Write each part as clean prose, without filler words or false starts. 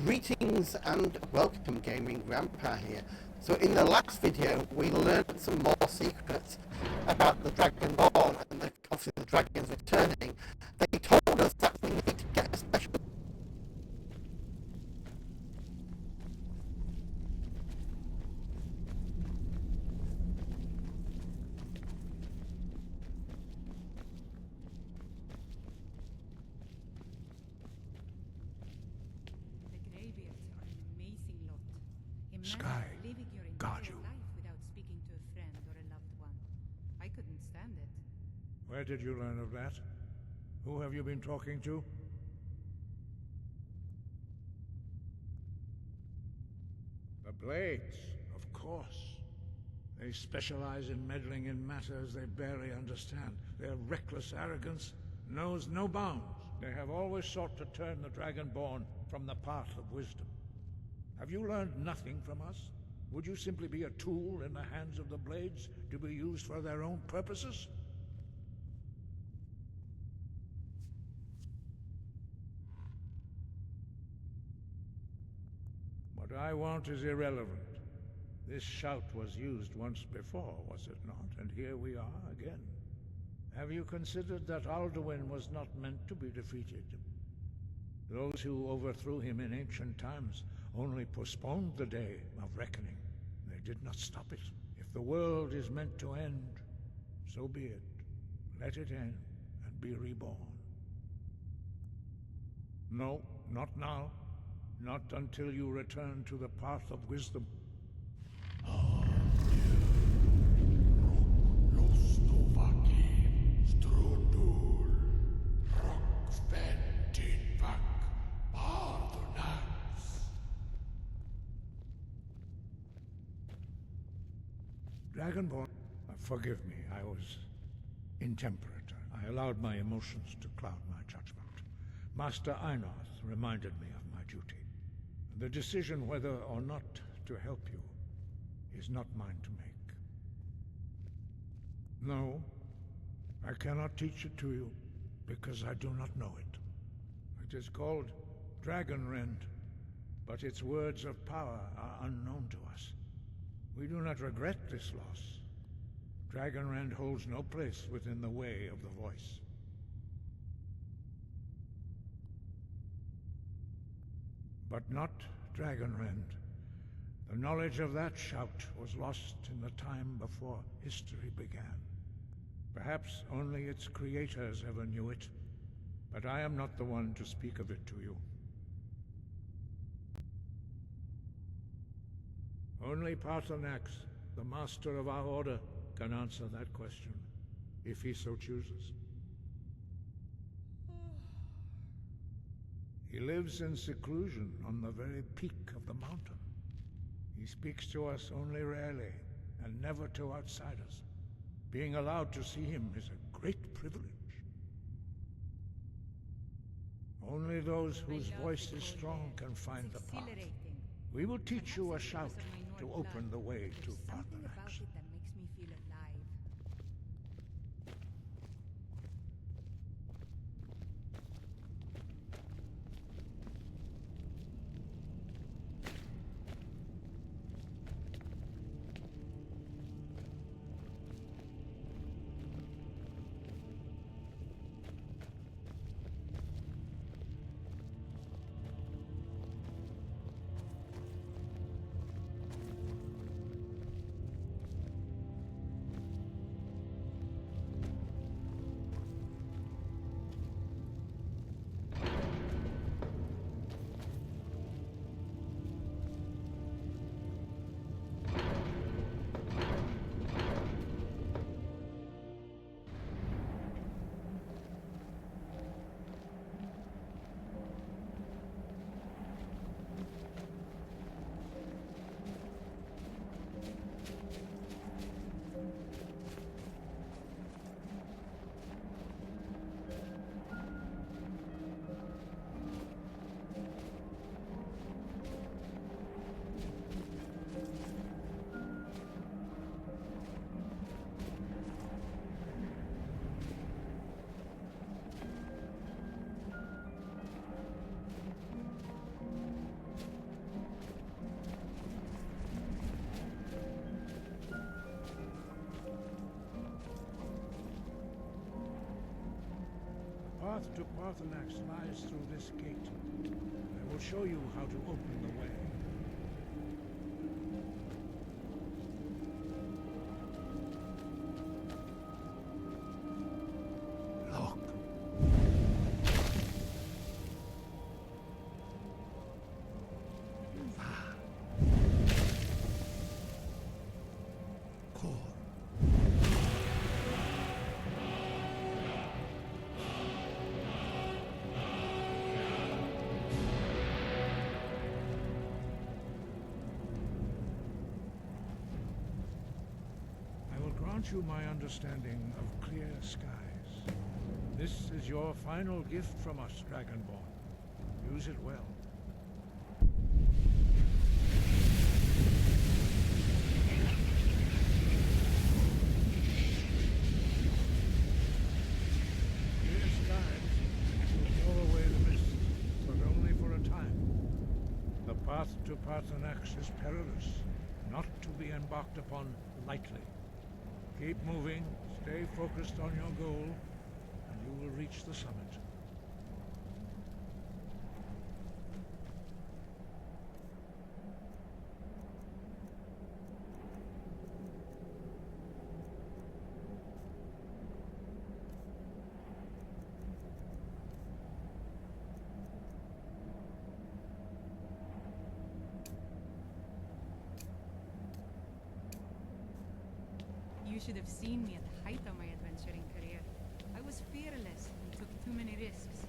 Greetings and welcome, Gaming Grandpa here. So in the last video we learned some more secrets about the Dragonborn and obviously the dragons returning. They told us that we need to get a special The Greybeards are an amazing lot. Imagine Sky, living your guard entire you. life without speaking to a friend or a loved one. I couldn't stand it. Where did you learn of that? Who have you been talking to? The Blades, of course. They specialize in meddling in matters they barely understand. Their reckless arrogance knows no bounds. They have always sought to turn the Dragonborn from the path of wisdom. Have you learned nothing from us? Would you simply be a tool in the hands of the Blades to be used for their own purposes? What I want is irrelevant. This shout was used once before, was it not? And here we are again. Have you considered that Alduin was not meant to be defeated? Those who overthrew him in ancient times only postponed the day of reckoning. They did not stop it. If the world is meant to end, so be it. Let it end and be reborn. No, not now. Not until you return to the path of wisdom. Dragonborn, forgive me, I was intemperate. I allowed my emotions to cloud my judgment. Master Einarth reminded me of my duty. The decision whether or not to help you is not mine to make. No, I cannot teach it to you because I do not know it. It is called Dragonrend, but its words of power are unknown to us. We do not regret this loss. Dragonrend holds no place within the way of the voice. But not Dragonrend. The knowledge of that shout was lost in the time before history began. Perhaps only its creators ever knew it, but I am not the one to speak of it to you. Only Paarthurnax, the master of our order, can answer that question, if he so chooses. He lives in seclusion on the very peak of the mountain. He speaks to us only rarely, and never to outsiders. Being allowed to see him is a great privilege. Only those whose voice is strong can find the path. We will teach you a shout to open the way to Paarthurnax. That makes me feel alive. path to Parthenax lies through this gate. I will show you how to open the way. Look. Core. I will grant you my understanding of clear skies. This is your final gift from us, Dragonborn. Use it well. Clear skies will blow away the mist, but only for a time. The path to Parthenax is perilous, not to be embarked upon lightly. Keep moving, stay focused on your goal, and you will reach the summit. You should have seen me at the height of my adventuring career. I was fearless and took too many risks.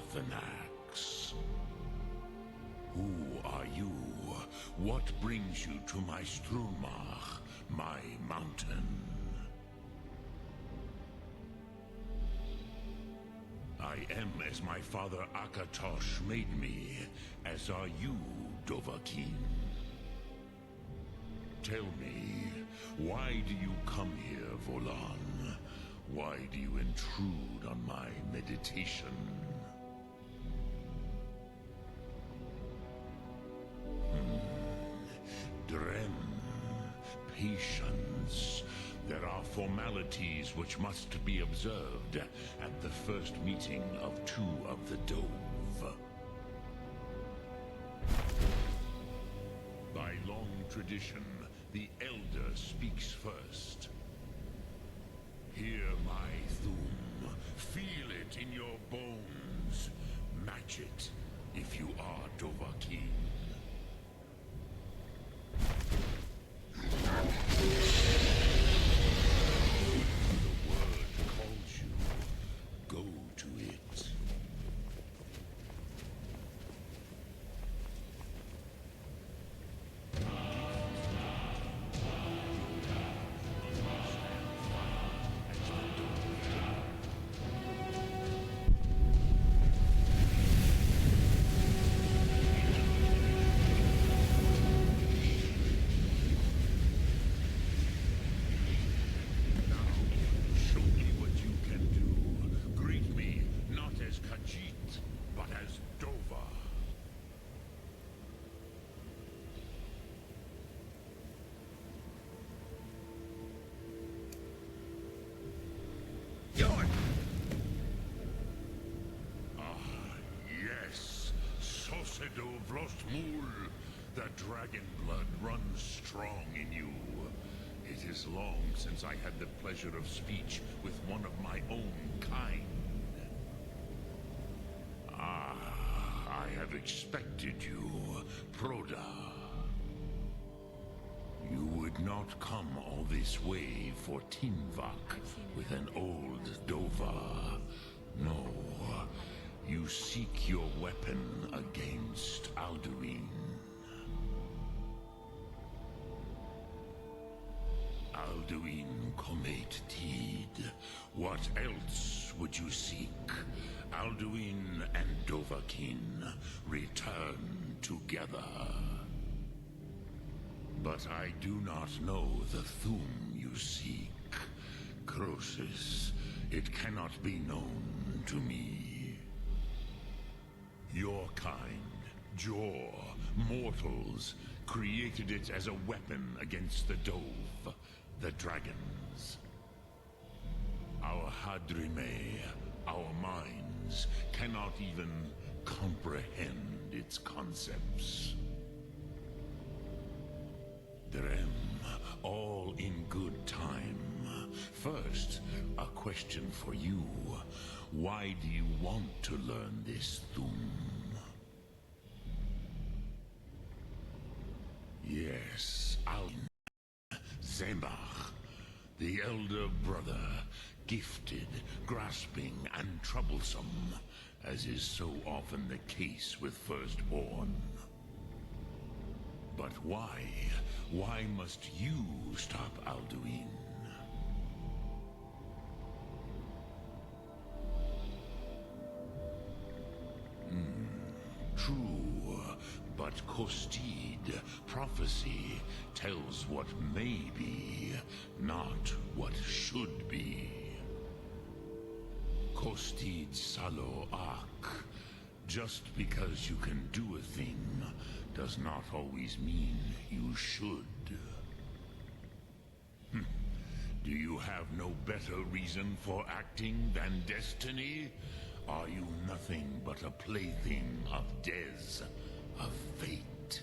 with an axe. Who are you? What brings you to my Strunmach, my mountain? I am as my father Akatosh made me, as are you, Dovahkiin. Tell me, why do you come here, Volan? Why do you intrude on my meditation? Drem, patience. There are formalities which must be observed at the first meeting of two of the Dove. By long tradition, the Elder speaks first. Hear my Thum. Feel it in your bones. Match it if you are Dovahkiin. The word calls you. Go to it. The dragon blood runs strong in you. It is long since I had the pleasure of speech with one of my own kind. I have expected you, Proda. You would not come all this way for Tinvak with an old Dova. No. You seek your weapon against Alduin. Alduin Comet Tid. What else would you seek? Alduin and Dovahkiin return together. But I do not know the Thum you seek. Croesus, it cannot be known to me. Your kind, Jor, mortals, created it as a weapon against the Dove, the dragons. Our Hadrime, our minds, cannot even comprehend its concepts. Drem, all in good time. First, a question for you. Why do you want to learn this Thum? Yes, Zembach, the elder brother, gifted, grasping, and troublesome, as is so often the case with firstborn. But why? Why must you stop Alduin? True, but Kostid, prophecy, tells what may be, not what should be. Kostid Salo Ak. Just because you can do a thing does not always mean you should. Do you have no better reason for acting than destiny? Are you nothing but a plaything of Dez, of fate?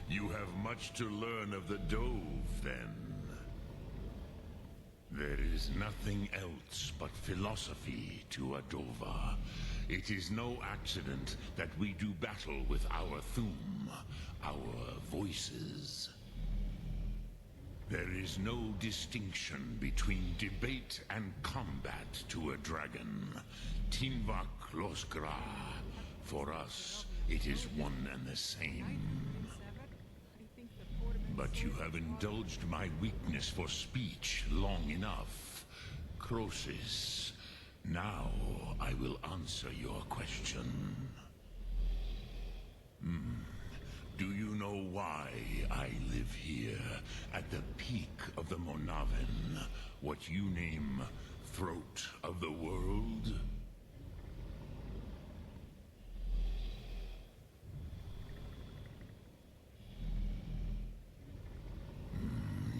You have much to learn of the Dove, then. There is nothing else but philosophy to a Dova. It is no accident that we do battle with our Thum, our voices. There is no distinction between debate and combat to a dragon. Tinvak Losgra. For us, it is one and the same. But you have indulged my weakness for speech long enough. Croesus, now I will answer your question. Do you know why I live here, at the peak of the Monaven, what you name Throat of the World?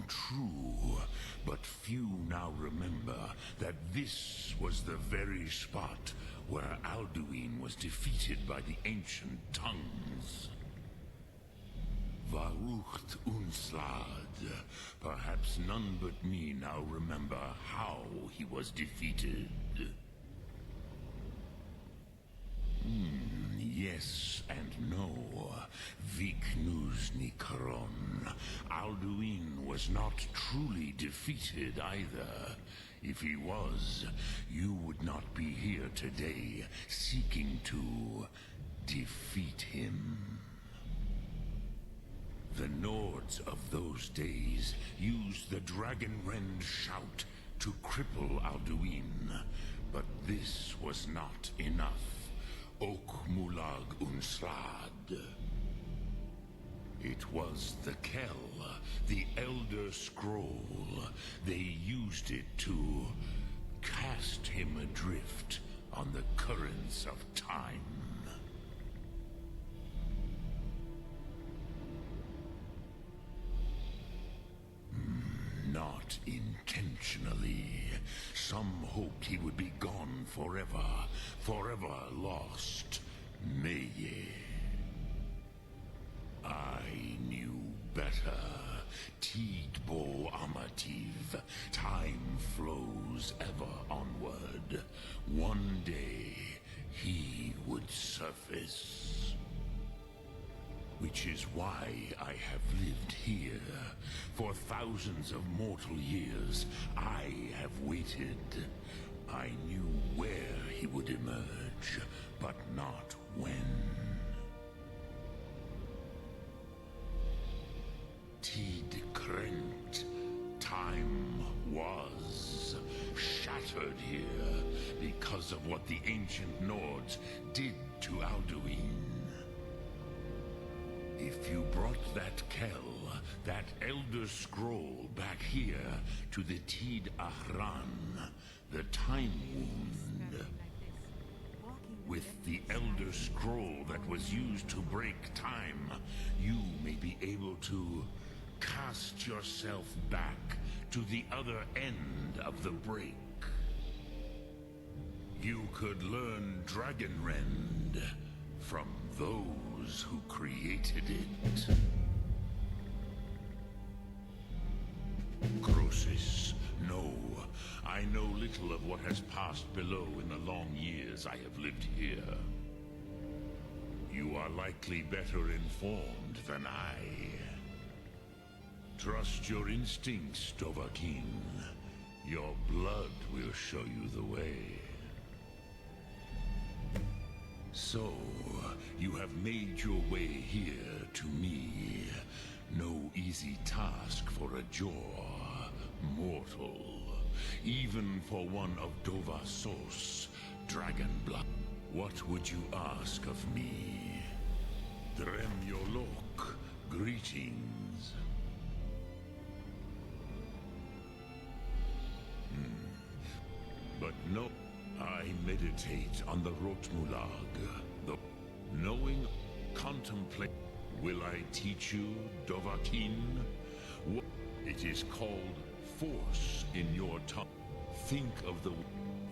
True, but few now remember that this was the very spot where Alduin was defeated by the ancient tongues. Varucht Unslad. Perhaps none but me now remember how he was defeated. Yes and no. Viknus Nikaron. Alduin was not truly defeated either. If he was, you would not be here today seeking to defeat him. The Nords of those days used the Dragonrend shout to cripple Alduin, but this was not enough. Ok Mulag Unslad. It was the Kell, the Elder Scroll. They used it to cast him adrift on the currents of time. Not intentionally. Some hoped he would be gone forever, forever lost. Meye. I knew better. Tidbo Amativ. Time flows ever onward. One day, he would surface. Which is why I have lived here. For thousands of mortal years, I have waited. I knew where he would emerge, but not when. Tid Krent. Time was shattered here because of what the ancient Nords did to Alduin. If you brought that Kell, that Elder Scroll back here to the Tid Ahran, the Time Wound, with the Elder Scroll that was used to break time, you may be able to cast yourself back to the other end of the break. You could learn Dragonrend from those who created it. Croesus, no. I know little of what has passed below in the long years I have lived here. You are likely better informed than I. Trust your instincts, Dovahkiin. Your blood will show you the way. So, you have made your way here to me. No easy task for a Jor, mortal. Even for one of Dovasos, Dragonblood. What would you ask of me? Drem Yolok, greetings. But no, I meditate on the Rotmulag. The knowing, contemplate. Will I teach you, Dovahkiin? It is called force in your tongue. Think of the...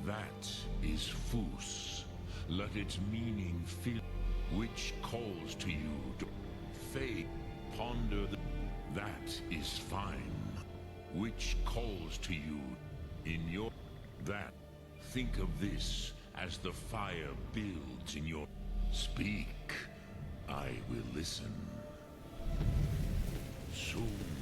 That is Fus. Let its meaning feel... Which calls to you, Faith. Ponder that is fine. Which calls to you in your... That. Think of this as the fire builds in your... Speak. I will listen. Soon